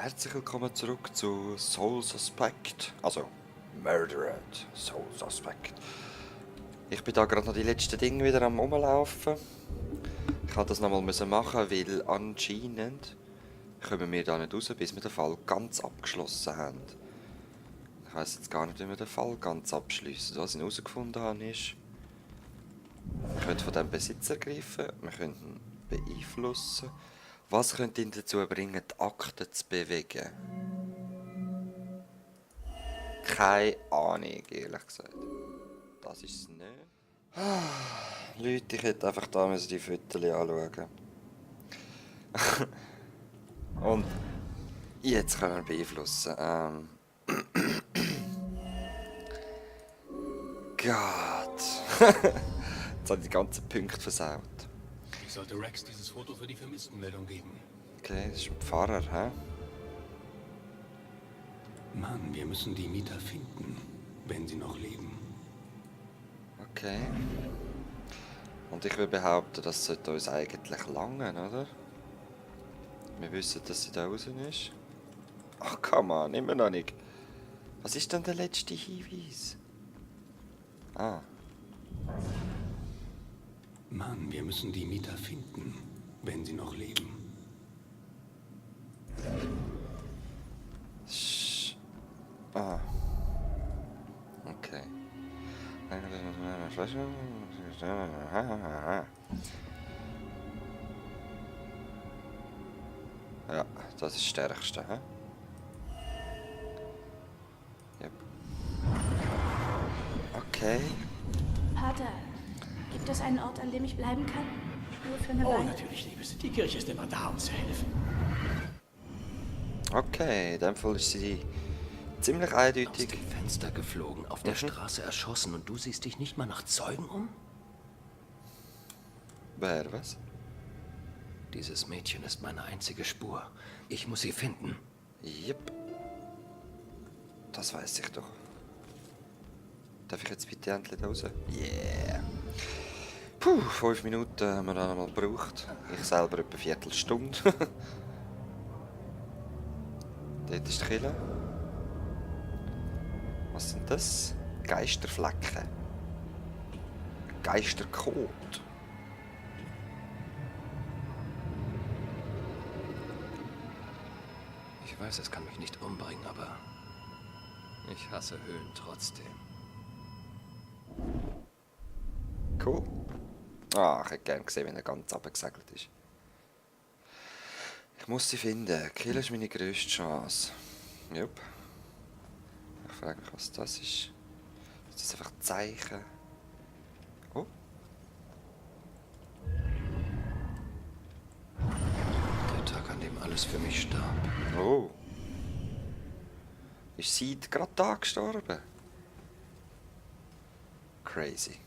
Herzlich willkommen zurück zu Soul Suspect, also Murdered Soul Suspect. Ich bin da gerade noch die letzten Dinge wieder am Rumlaufen. Ich musste das nochmal machen, weil anscheinend kommen wir da nicht raus, bis wir den Fall ganz abgeschlossen haben. Ich weiss jetzt gar nicht, wie wir den Fall ganz abschließen. Was ich herausgefunden habe, ist, wir können von diesem Besitz ergreifen, wir können ihn beeinflussen. Was könnte ihn dazu bringen, die Akten zu bewegen? Keine Ahnung, ehrlich gesagt. Das ist es nicht. Leute, ich hätte einfach da die Fotos anschauen. Und jetzt können wir beeinflussen. Gott. Jetzt habe ich die ganzen Punkte versaut. Ich sollte Rex dieses Foto für die Vermisstenmeldung geben. Okay, das ist ein Pfarrer, hä? Mann, wir müssen die Mieter finden, wenn sie noch leben. Okay. Und ich würde behaupten, das sollte uns eigentlich langen, oder? Wir wissen, dass sie da draußen ist. Ach, come on, immer noch nicht. Was ist denn der letzte Hinweis? Ah. Mann, wir müssen die Mieter finden, wenn sie noch leben. Ah. Okay. Ja, das ist das Stärkste, hä? Yep. Okay. Pater, gibt es einen Ort, an dem ich bleiben kann? Nur für eine Oh, Weile? natürlich, Liebes. Die Kirche ist immer da, um zu helfen. Okay, in dem Fall ist sie ziemlich Aus eindeutig. dem Fenster geflogen, auf der Straße erschossen und du siehst dich nicht mal nach Zeugen um? Wer, was? Dieses Mädchen ist meine einzige Spur. Ich muss sie finden. Yep. Das weiß ich doch. Darf ich jetzt bitte endlich raus? Yeah. Puh, 5 Minuten haben wir dann einmal gebraucht. Ich selber etwa eine Viertelstunde. Dort ist die Kille. Was sind das? Geisterflecken. Geistercode. Ich weiß, es kann mich nicht umbringen, aber ich hasse Höhlen trotzdem. Cool. Ah, ich hätte gerne gesehen, wenn er ganz abgesegelt ist. Ich muss sie finden. Kill ist meine grösste Chance. Jupp. Ich frage mich, was das ist. Ist das einfach ein Zeichen? Oh. Der Tag, an dem alles für mich starb. Oh. Ist sie gerade da gestorben? Crazy.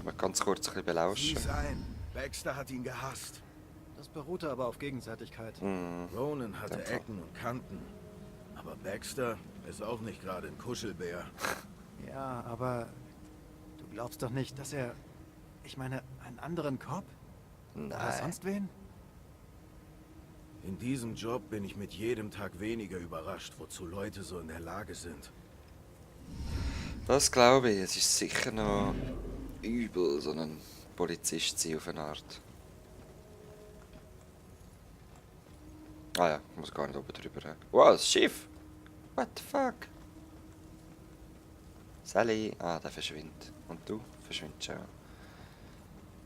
Mal ganz kurz ein bisschen belauschen. Sieh's ein. Baxter hat ihn gehasst. Das beruhte aber auf Gegenseitigkeit. Ronan hatte Danke. Ecken und Kanten. Aber Baxter ist auch nicht gerade ein Kuschelbär. Ja, aber du glaubst doch nicht, dass er... Ich meine, einen anderen Cop? Oder Nein. sonst wen? In diesem Job bin ich mit jedem Tag weniger überrascht, wozu Leute so in der Lage sind. Das glaube ich. Es ist sicher noch übel, so ein Polizist zu sein auf eine Art. Ah ja, ich muss gar nicht oben drüber. Wow, das Schiff! What the fuck? Sally! Ah, der verschwindet. Und du verschwindest schon.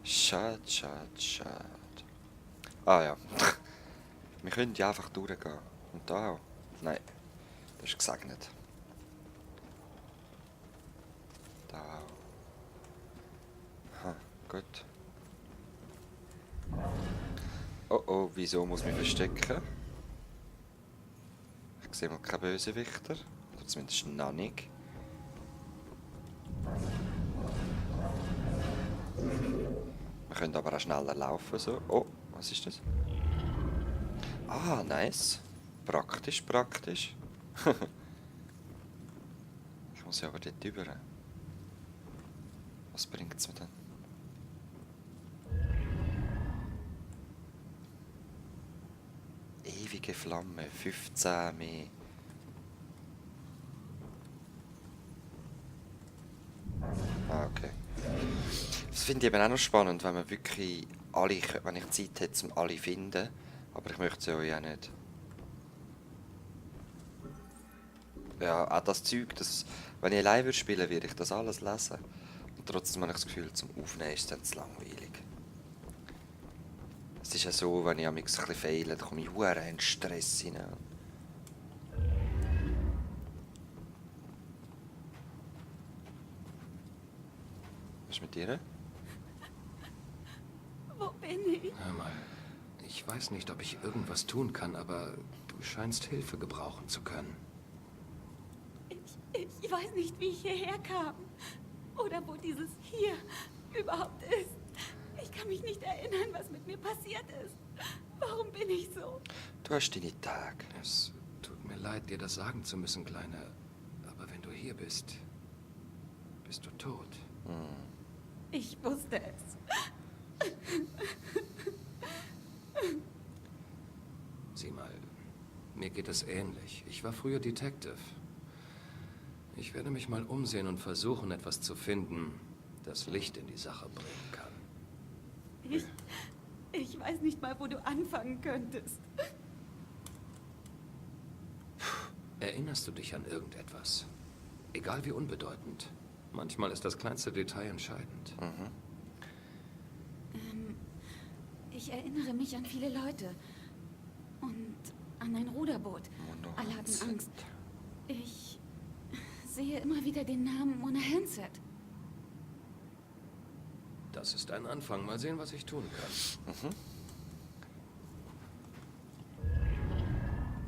Schade, schade, schade. Ah ja. Wir können ja einfach durchgehen. Und da auch. Nein, das ist gesegnet. Da auch. Aha, gut. Oh oh, wieso muss ich mich verstecken? Ich sehe mal keinen Bösewichter. Oder zumindest noch nicht. Wir können aber auch schneller laufen. So. Oh, was ist das? Ah, nice. Praktisch, praktisch. Ich muss ja aber dort rüber. Was bringt es mir denn? Heilige Flamme, 15 mehr. Ah, okay. Das finde ich eben auch noch spannend, wenn man wirklich alle, wenn ich Zeit hätte, um alle zu finden. Aber ich möchte sie ja nicht. Ja, auch das Zeug, das, wenn ich allein würde spielen, würde ich das alles lesen. Und trotzdem habe ich das Gefühl, zum Aufnehmen ist es dann zu langweilig. Es ist ja so, wenn ich ein bisschen fehle, dann komme ich verdammt in Stress hinein. Was ist mit dir? Wo bin ich? Hör mal, ich weiß nicht, ob ich irgendwas tun kann, aber du scheinst Hilfe gebrauchen zu können. Ich weiß nicht, wie ich hierher kam. Oder wo dieses hier überhaupt ist. Ich kann mich nicht erinnern, was mit mir passiert ist. Warum bin ich so? Du hast deine Tage. Es tut mir leid, dir das sagen zu müssen, Kleine. Aber wenn du hier bist, bist du tot. Ich wusste es. Sieh mal, mir geht es ähnlich. Ich war früher Detective. Ich werde mich mal umsehen und versuchen, etwas zu finden, das Licht in die Sache bringen kann. Ich weiß nicht mal, wo du anfangen könntest. Erinnerst du dich an irgendetwas? Egal wie unbedeutend. Manchmal ist das kleinste Detail entscheidend. Ich erinnere mich an viele Leute. Und an ein Ruderboot. Alle hatten Angst. Ich sehe immer wieder den Namen Mona Hanset. Das ist ein Anfang. Mal sehen, was ich tun kann.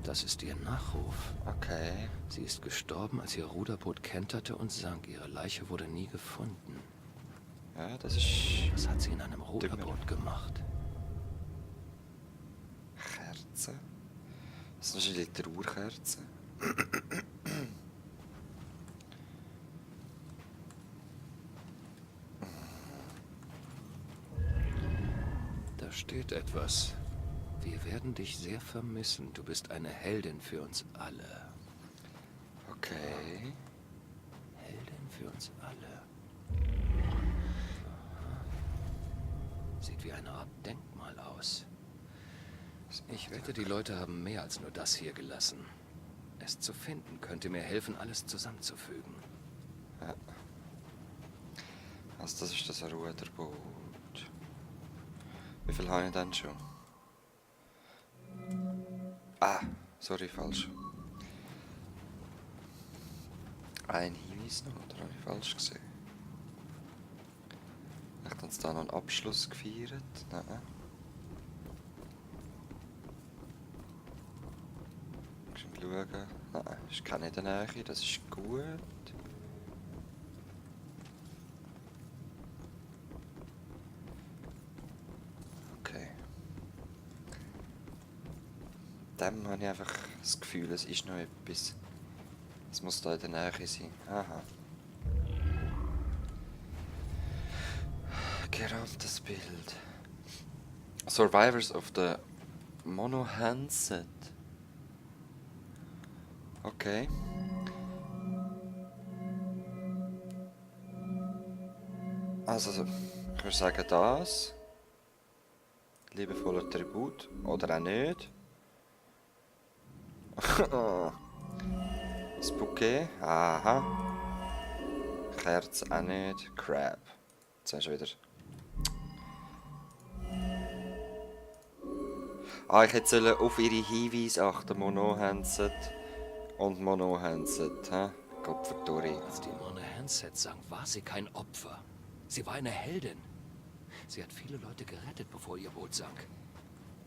Das ist ihr Nachruf. Okay. Sie ist gestorben, als ihr Ruderboot kenterte und sank. Ihre Leiche wurde nie gefunden. Ja, das ist Was hat sie in einem Ruderboot gemacht? Kerze. Das ist wahrscheinlich die Trauerkerze. Da steht etwas. Wir werden dich sehr vermissen. Du bist eine Heldin für uns alle. Okay. Heldin für uns alle. Sieht wie eine Art Denkmal aus. Ich wette, die Leute haben mehr als nur das hier gelassen. Es zu finden könnte mir helfen, alles zusammenzufügen. Also das ist das Ruderboot. Wie viel habe ich denn schon? Ah, sorry, falsch. Ein Hinweis noch, oder habe ich falsch gesehen? Hat uns da noch einen Abschluss gefeiert? Nein. Schauen. Nein, ist keine in der Nähe, das ist gut. Okay. Dem habe ich einfach das Gefühl, es ist noch etwas. Es muss da in der Nähe sein. Aha. Gerahmtes Bild. Survivors of the Mono Handset. Okay. Also, ich würde sagen das. Liebevoller Tribut. Oder auch nicht. Das Bouquet. Aha. Kerze auch nicht. Crab. Jetzt hast du wieder. Ah, ich hätte sollen auf ihre Hinweise achten. Mono Handset und Mono Handset. Gott verdurri. Als die Mona Hanset sang, war sie kein Opfer. Sie war eine Heldin. Sie hat viele Leute gerettet, bevor ihr Boot sank.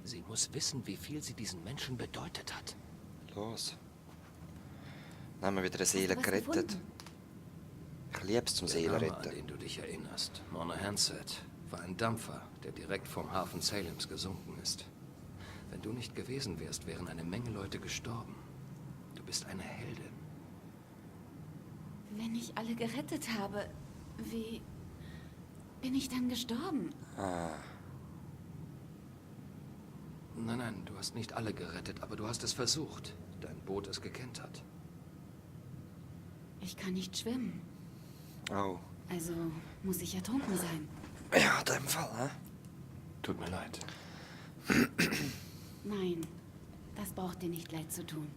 Sie muss wissen, wie viel sie diesen Menschen bedeutet hat. Los. Dann haben wir wieder eine Seele was gerettet. gefunden? Ich liebe es zum Der Seelen Name, an retten. den du dich erinnerst, Mona Hanset, war ein Dampfer, der direkt vom Hafen Salems gesunken ist. Wenn du nicht gewesen wärst, wären eine Menge Leute gestorben. Du bist eine Heldin. Wenn ich alle gerettet habe, wie bin ich dann gestorben? Nein, nein, du hast nicht alle gerettet, aber du hast es versucht. Dein Boot ist gekentert. Ich kann nicht schwimmen. Oh. Also muss ich ertrunken sein. Ja, in dem Fall, hä? Tut mir leid. Nein, das braucht dir nicht leid zu tun.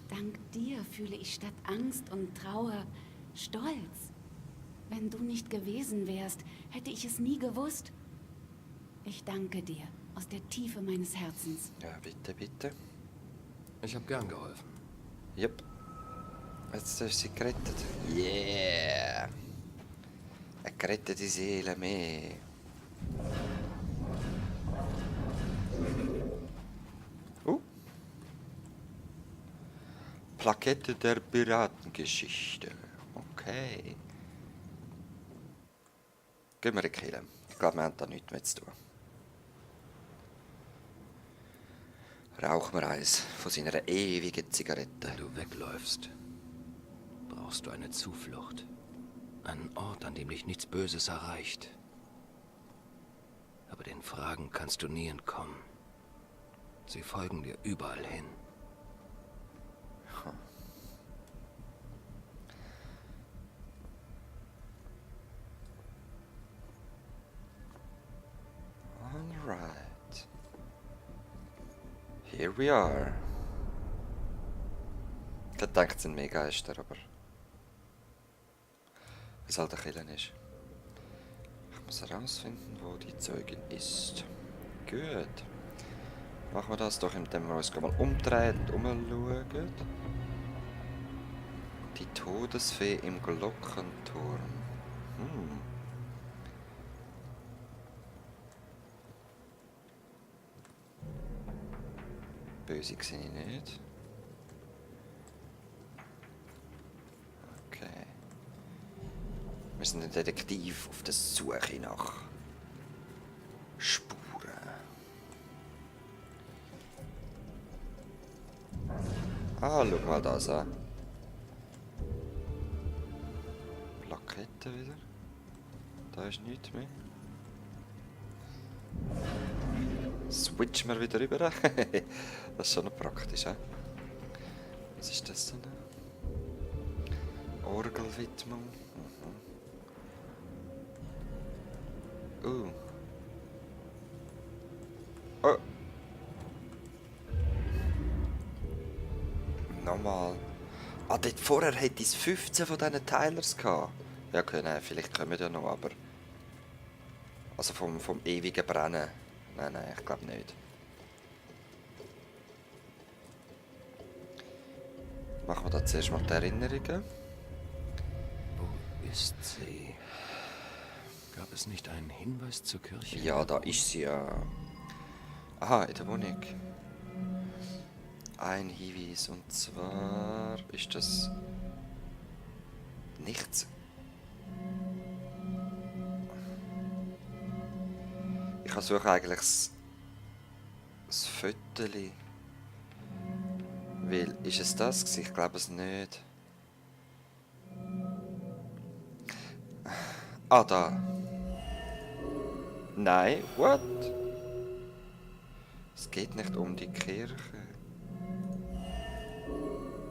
Dank dir fühle ich statt Angst und Trauer Stolz. Wenn du nicht gewesen wärst, hätte ich es nie gewusst. Ich danke dir aus der Tiefe meines Herzens. Ja, bitte, bitte. Ich habe gern geholfen. Yep. Jetzt ist sie gerettet. Yeah! Eine gerettete Seele mehr. Plakette der Piratengeschichte. Okay. Gehen wir in die Kille. Ich glaube, wir haben da nichts mehr zu tun. Rauchen wir eins von seiner ewigen Zigarette. Wenn du wegläufst, brauchst du eine Zuflucht. Einen Ort, an dem dich nichts Böses erreicht. Aber den Fragen kannst du nie entkommen. Sie folgen dir überall hin. Alright. Here we are. Ich denke, es sind mehr Geister, aber es halt ein Killen ist. Ich muss herausfinden, wo die Zeugin ist. Gut. Machen wir das doch, indem wir uns mal umdrehen und umschauen. Die Todesfee im Glockenturm. Böse sehe ich nicht. Okay. Wir sind ein Detektiv auf der Suche nach Spuren. Ah, schau mal das an. Plakette wieder. Da ist nichts mehr. Switchen wir wieder rüber. Das ist schon noch praktisch, he? Was ist das denn? Orgelwidmung. Oh. Nochmal. Ah, dort vorher hätte es 15 von diesen Teilers gehabt. Ja, okay, nein, vielleicht kommen ja noch, aber... Also vom ewigen Brennen. Nein, ich glaube nicht. Machen wir da zuerst mal die Erinnerungen. Wo ist sie? Gab es nicht einen Hinweis zur Kirche? Ja, da ist sie ja. Aha, in der Wohnung. Ein Hinweis, und zwar ist das nichts. Ich suche eigentlich das Fötterli. Weil, ist es das gewesen? Ich glaube es nicht. Ah, da. Nein, what? Es geht nicht um die Kirche.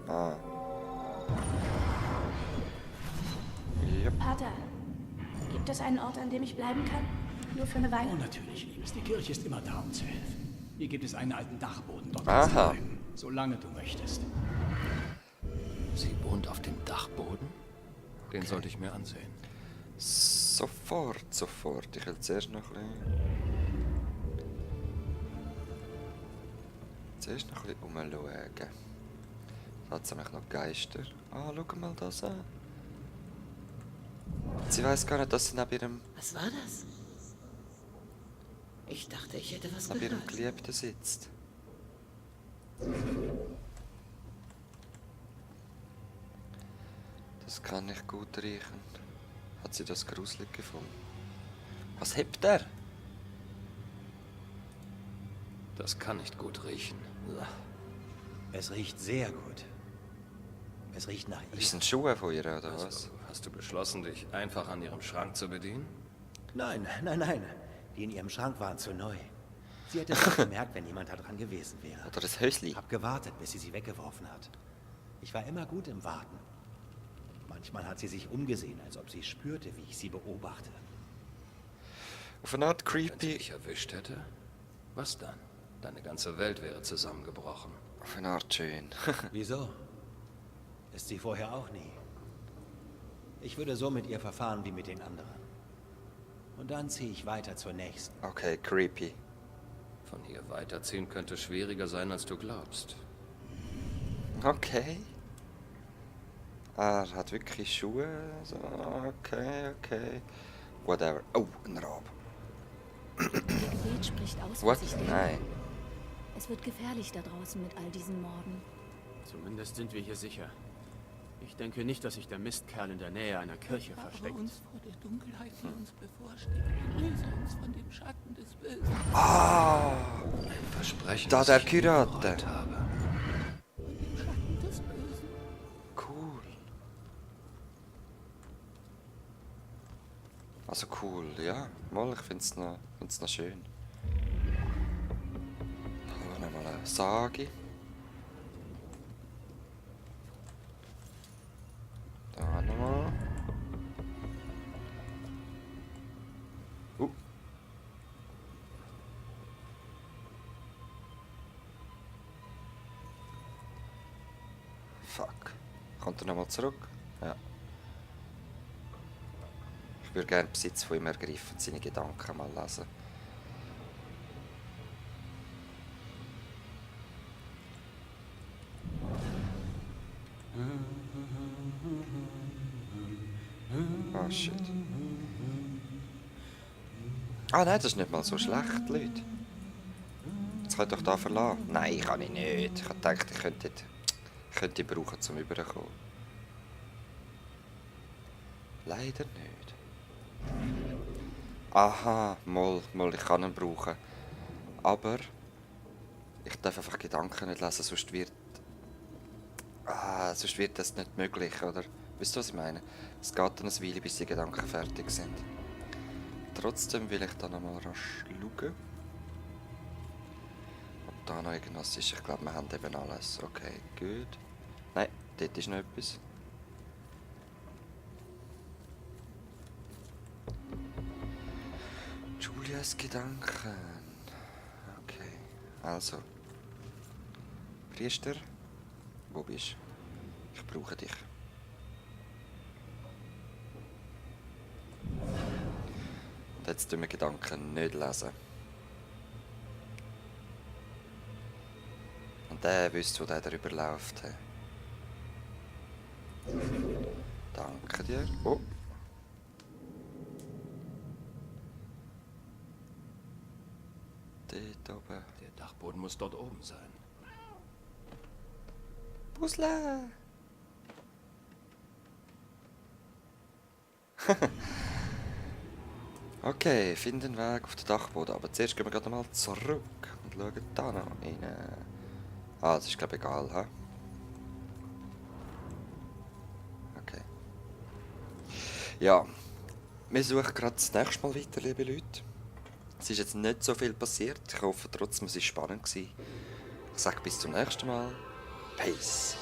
Ah. Yep. Pater, gibt es einen Ort, an dem ich bleiben kann? Nur für eine Weile? Oh, natürlich, Liebes. Die Kirche ist immer da, um zu helfen. Hier gibt es einen alten Dachboden. Dort Aha. kannst du bleiben, solange du möchtest. Sie wohnt auf dem Dachboden? Den sollte ich mir ansehen. Sofort. Ich will zuerst noch ein bisschen umschauen. Tatsächlich noch Geister. Ah, schau mal das an. Sie weiß gar nicht, dass sie neben ihrem Was war das? Ich dachte, ich hätte was ihrem gehört. Geliebten sitzt. Das kann nicht gut riechen. Hat sie das gruselig gefunden? Was hebt er? Das kann nicht gut riechen. Es riecht sehr gut. Es riecht nach ihr. Ist es ein Schuh von ihr, oder was? Also, hast du beschlossen, dich einfach an ihrem Schrank zu bedienen? Nein. Die in ihrem Schrank waren zu neu. Sie hätte es auch gemerkt, wenn jemand da dran gewesen wäre. Oder ein Häusli. Hab gewartet, bis sie weggeworfen hat. Ich war immer gut im Warten. Manchmal hat sie sich umgesehen, als ob sie spürte, wie ich sie beobachte. Auf eine Art Wenn sie creepy. dich erwischt hätte, was dann? Deine ganze Welt wäre zusammengebrochen. Auf eine Art schön. Wieso? Ist sie vorher auch nie. Ich würde so mit ihr verfahren wie mit den anderen. Und dann ziehe ich weiter zur nächsten. Okay, creepy. Von hier weiterziehen könnte schwieriger sein, als du glaubst. Okay. Er hat wirklich Schuhe. So, okay. Whatever. Oh, ein Rab. Der Prophet spricht aus, What? was ich denke. Nein. Es wird gefährlich da draußen mit all diesen Morden. Zumindest sind wir hier sicher. Ich denke nicht, dass sich der Mistkerl in der Nähe einer Kirche versteckt. uns vor der Dunkelheit, die uns bevorsteht. Löse uns von dem Schatten des Bösen. Ah! Ein Versprechen, Da das der ich nie Kurate. bereut habe. Schatten des Bösen. Cool. Also cool, ja. Mal, ich find's noch schön. Da nochmal eine Sage. Da nochmal. Fuck. Kommt er nochmal zurück? Ja. Ich würde gerne Besitz von ihm ergreifen und seine Gedanken mal lesen. Oh shit. Ah nein, das ist nicht mal so schlecht, Leute. Jetzt könnt ihr doch da verlassen. Nein, kann ich nicht. Ich dachte, ich könnte ihn brauchen, zum Überkommen. Leider nicht. Aha, mal, ich kann ihn brauchen. Aber ich darf einfach Gedanken nicht lesen, sonst wird das nicht möglich, oder? Wisst ihr, was ich meine? Es geht dann eine Weile, bis die Gedanken fertig sind. Trotzdem will ich da nochmal rasch schauen. Ob da noch irgendwas ist. Ich glaube, wir haben eben alles. Okay, gut. Nein, dort ist noch etwas. Julias Gedanken. Okay, also. Priester, wo bist du? Ich brauche dich. Und jetzt tun wir Gedanken nicht lesen. Und der wüsste, wo der darüber läuft. Hey. Danke dir. Oh. Dort oben. Der Dachboden muss dort oben sein. Puzzle! Okay, finden den Weg auf den Dachboden. Aber zuerst gehen wir gerade mal zurück und schauen da noch rein. Ah, das ist glaube ich egal, hä? Okay. Ja, wir suchen gerade das nächste Mal weiter, liebe Leute. Es ist jetzt nicht so viel passiert. Ich hoffe trotzdem, es war spannend. Ich sage bis zum nächsten Mal. Peace.